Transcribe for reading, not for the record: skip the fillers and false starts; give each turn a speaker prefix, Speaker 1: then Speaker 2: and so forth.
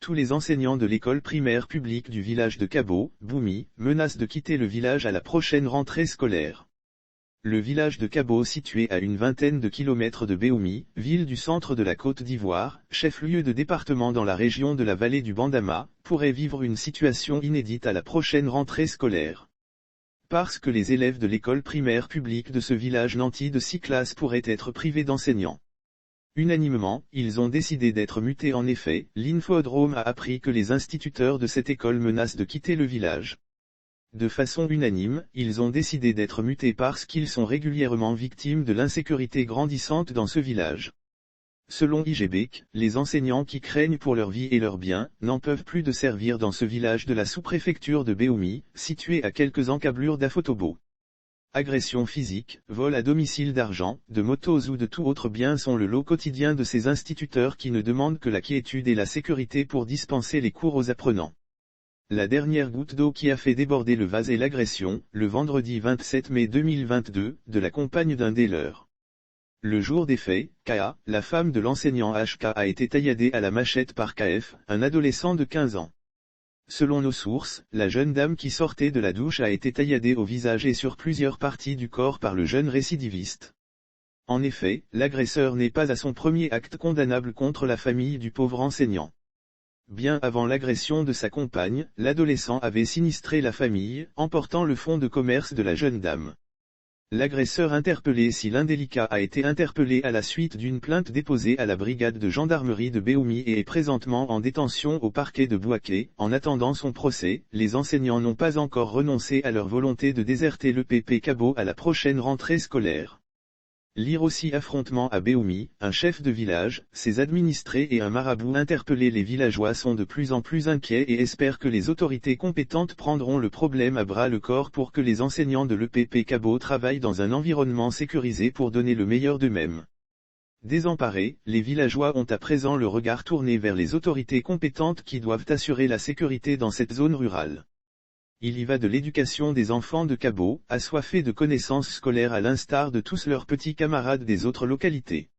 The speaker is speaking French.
Speaker 1: tous les enseignants de l'école primaire publique du village de Kabo, Boumi, menacent de quitter le village à la prochaine rentrée scolaire. Le village de Kabo, situé à une vingtaine de kilomètres de Boumi, ville du centre de la Côte d'Ivoire, chef-lieu de département dans la région de la vallée du Bandama, pourrait vivre une situation inédite à la prochaine rentrée scolaire. Parce que les élèves de l'école primaire publique de ce village nanti de 6 classes pourraient être privés d'enseignants. Unanimement, ils ont décidé d'être mutés. En effet, l'Infodrome a appris que les instituteurs de cette école menacent de quitter le village. De façon unanime, ils ont décidé d'être mutés parce qu'ils sont régulièrement victimes de l'insécurité grandissante dans ce village. Selon IGBEC, les enseignants qui craignent pour leur vie et leurs biens, n'en peuvent plus de servir dans ce village de la sous-préfecture de Boumi, situé à quelques encablures d'Afotobo. Agressions physiques, vols à domicile d'argent, de motos ou de tout autre bien sont le lot quotidien de ces instituteurs qui ne demandent que la quiétude et la sécurité pour dispenser les cours aux apprenants. La dernière goutte d'eau qui a fait déborder le vase est l'agression, le vendredi 27 mai 2022, de la compagne d'un des leurs. Le jour des faits, Ka, la femme de l'enseignant HK, a été tailladée à la machette par KF, un adolescent de 15 ans. Selon nos sources, la jeune dame qui sortait de la douche a été tailladée au visage et sur plusieurs parties du corps par le jeune récidiviste. En effet, l'agresseur n'est pas à son premier acte condamnable contre la famille du pauvre enseignant. Bien avant l'agression de sa compagne, l'adolescent avait sinistré la famille, emportant le fonds de commerce de la jeune dame. L'agresseur interpellé si l'indélicat a été interpellé à la suite d'une plainte déposée à la brigade de gendarmerie de Boumi et est présentement en détention au parquet de Bouaké. En attendant son procès, les enseignants n'ont pas encore renoncé à leur volonté de déserter le PP Kabo à la prochaine rentrée scolaire. Lire aussi affrontement à Boumi, un chef de village, ses administrés et un marabout interpellés. Les villageois sont de plus en plus inquiets et espèrent que les autorités compétentes prendront le problème à bras le corps pour que les enseignants de l'EPP Kabo travaillent dans un environnement sécurisé pour donner le meilleur d'eux-mêmes. Désemparés, les villageois ont à présent le regard tourné vers les autorités compétentes qui doivent assurer la sécurité dans cette zone rurale. Il y va de l'éducation des enfants de Kabo, assoiffés de connaissances scolaires à l'instar de tous leurs petits camarades des autres localités.